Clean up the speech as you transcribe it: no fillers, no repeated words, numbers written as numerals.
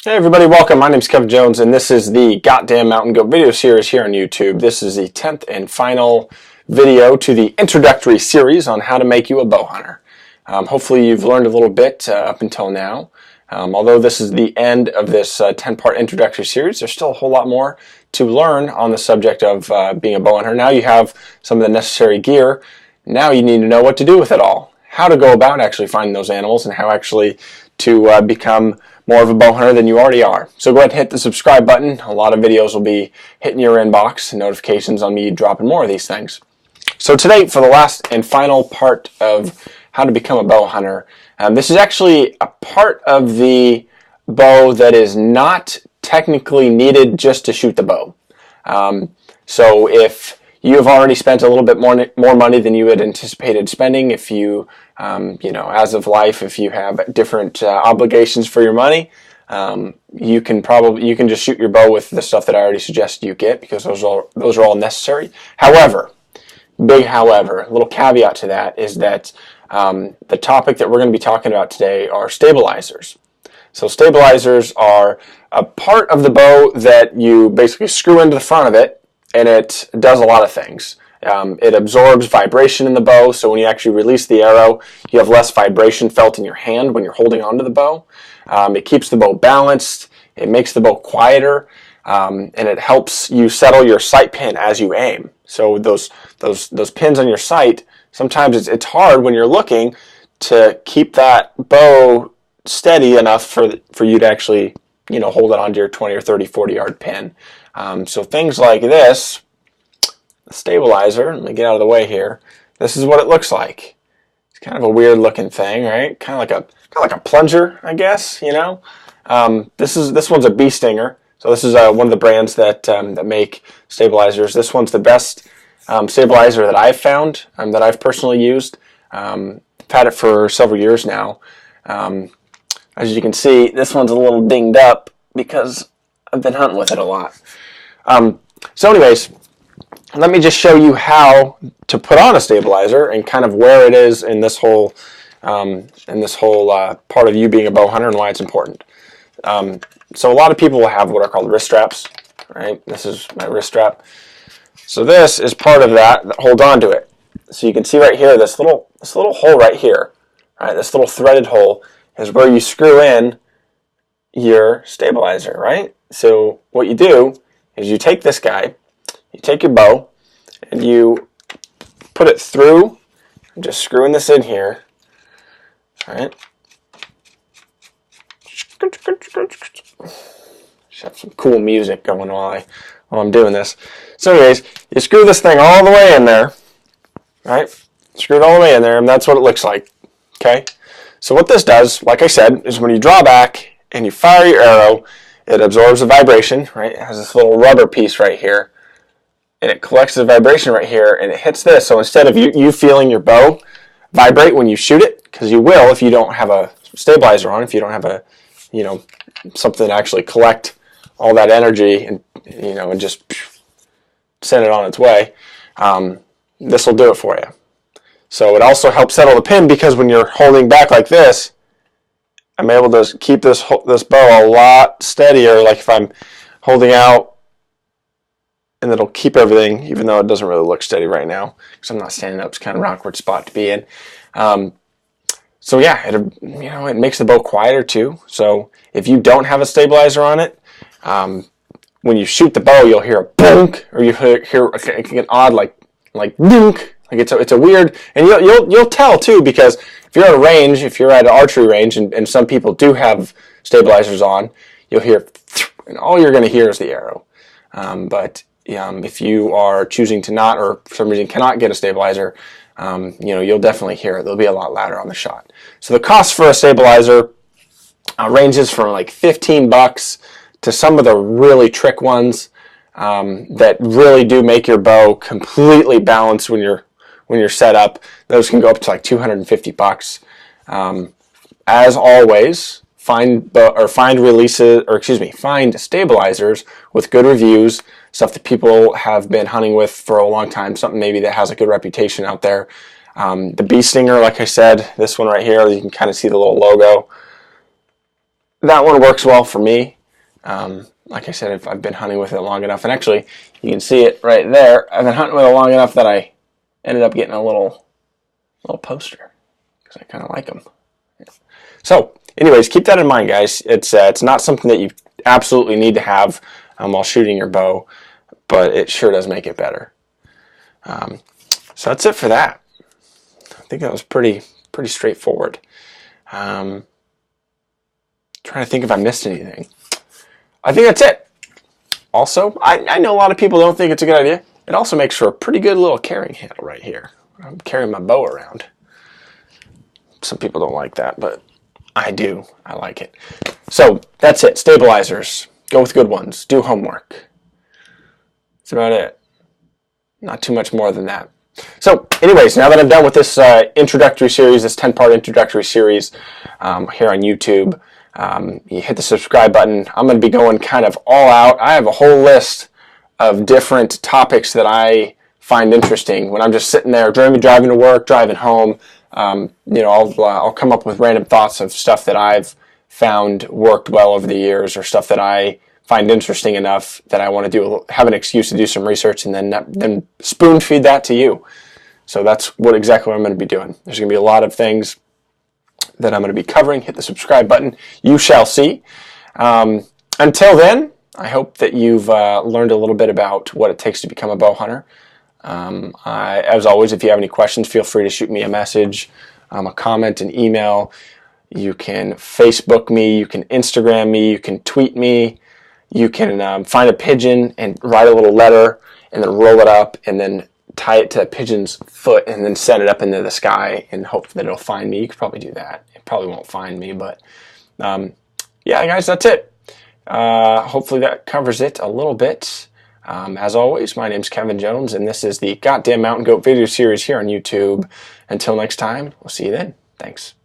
Hey everybody, welcome. My name is Kevin Jones and this is the Goddamn Mountain Goat video series here on YouTube. This is the 10th and final video to the introductory series on how to make you a bow hunter. Hopefully you've learned a little bit up until now. Although this is the end of this 10-part introductory series, there's still a whole lot more to learn on the subject of being a bow hunter. Now you have some of the necessary gear. Now you need to know what to do with it all. How to go about actually finding those animals and how actually to become more of a bow hunter than you already are. So go ahead and hit the subscribe button. A lot of videos will be hitting your inbox, notifications on me dropping more of these things. So today, for the last and final part of how to become a bow hunter, this is actually a part of the bow that is not technically needed just to shoot the bow. So if you have already spent a little bit more money than you had anticipated spending, if you as of life, if you have different obligations for your money, you can just shoot your bow with the stuff that I already suggested you get, because those are all necessary. However, big however, a little caveat to that is that the topic that we're going to be talking about today are stabilizers. So stabilizers are a part of the bow that you basically screw into the front of it, and it does a lot of things. It absorbs vibration in the bow, so when you actually release the arrow, you have less vibration felt in your hand when you're holding onto the bow. It keeps the bow balanced, it makes the bow quieter, and it helps you settle your sight pin as you aim. So those pins on your sight, sometimes it's hard when you're looking to keep that bow steady enough for you to actually hold it onto your 20 or 30, 40 yard pin. So things like this, the stabilizer, let me get out of the way here. This is what it looks like. It's kind of a weird looking thing, right? Kind of like a plunger, I guess. This one's a bee stinger. So this is one of the brands that make stabilizers. This one's the best stabilizer that I've found, that I've personally used. I've had it for several years now. As you can see, this one's a little dinged up because I've been hunting with it a lot. So anyways, let me just show you how to put on a stabilizer and kind of where it is in this whole part of you being a bow hunter and why it's important. So a lot of people will have what are called wrist straps, right? This is my wrist strap. So this is part of that hold on to it. So you can see right here, this little hole right here, right? This little threaded hole is where you screw in your stabilizer, right? So what you do is you take this guy, you take your bow, and you put it through. I'm just screwing this in here. All right. Just have some cool music going while I'm doing this. So anyways, you screw this thing all the way in there, right? Screw it all the way in there, and that's what it looks like. Okay. So what this does, like I said, is when you draw back and you fire your arrow, it absorbs the vibration, right? It has this little rubber piece right here, and it collects the vibration right here, and it hits this. So instead of you feeling your bow vibrate when you shoot it, because you will if you don't have a stabilizer on, if you don't have a, something to actually collect all that energy and, and just send it on its way, this will do it for you. So it also helps settle the pin, because when you're holding back like this, I'm able to keep this bow a lot steadier, like if I'm holding out, and it'll keep everything, even though it doesn't really look steady right now, because I'm not standing up. It's kind of an awkward spot to be in. So yeah, it makes the bow quieter too. So if you don't have a stabilizer on it, when you shoot the bow, you'll hear a boonk, or you hear an odd like boonk. Like it's a weird, and you'll tell too, because if you're at a range, if you're at an archery range, and some people do have stabilizers on, you'll hear, and all you're going to hear is the arrow. But if you are choosing to not, or for some reason cannot get a stabilizer, you'll definitely hear it. They'll be a lot louder on the shot. So the cost for a stabilizer ranges from like $15 to some of the really trick ones that really do make your bow completely balanced when you're set up. Those can go up to like $250. As always, find stabilizers with good reviews, stuff that people have been hunting with for a long time, something maybe that has a good reputation out there. The bee stinger, like I said, this one right here, you can kind of see the little logo. that one works well for me. Like I said, if I've been hunting with it long enough, and actually you can see it right there. I've been hunting with it long enough that I ended up getting a little poster because I kind of like them. So, anyways, keep that in mind, guys. It's not something that you absolutely need to have while shooting your bow, but it sure does make it better. So that's it for that. I think that was pretty straightforward. Trying to think if I missed anything. I think that's it. Also, I know a lot of people don't think it's a good idea. It also makes for a pretty good little carrying handle right here. I'm carrying my bow around. Some people don't like that, but I do. I like it. So that's it. Stabilizers. Go with good ones. Do homework. That's about it. Not too much more than that. So anyways, now that I'm done with this introductory series, this 10-part introductory series here on YouTube, you hit the subscribe button. I'm going to be going kind of all out. I have a whole list of different topics that I find interesting when I'm just sitting there driving to work, driving home. I'll come up with random thoughts of stuff that I've found worked well over the years, or stuff that I find interesting enough that I want to have an excuse to do some research, and then spoon feed that to you. So that's exactly what I'm going to be doing. There's going to be a lot of things that I'm going to be covering. Hit the subscribe button. You shall see. Until then, I hope that you've learned a little bit about what it takes to become a bow hunter. As always, if you have any questions, feel free to shoot me a message, a comment, an email. You can Facebook me, you can Instagram me, you can tweet me, you can find a pigeon and write a little letter and then roll it up and then tie it to a pigeon's foot and then send it up into the sky and hope that it'll find me. You could probably do that. It probably won't find me, but yeah, guys, that's it. Hopefully that covers it a little bit. As always, my name's Kevin Jones, and this is the Goddamn Mountain Goat video series here on YouTube. Until next time, we'll see you then. Thanks.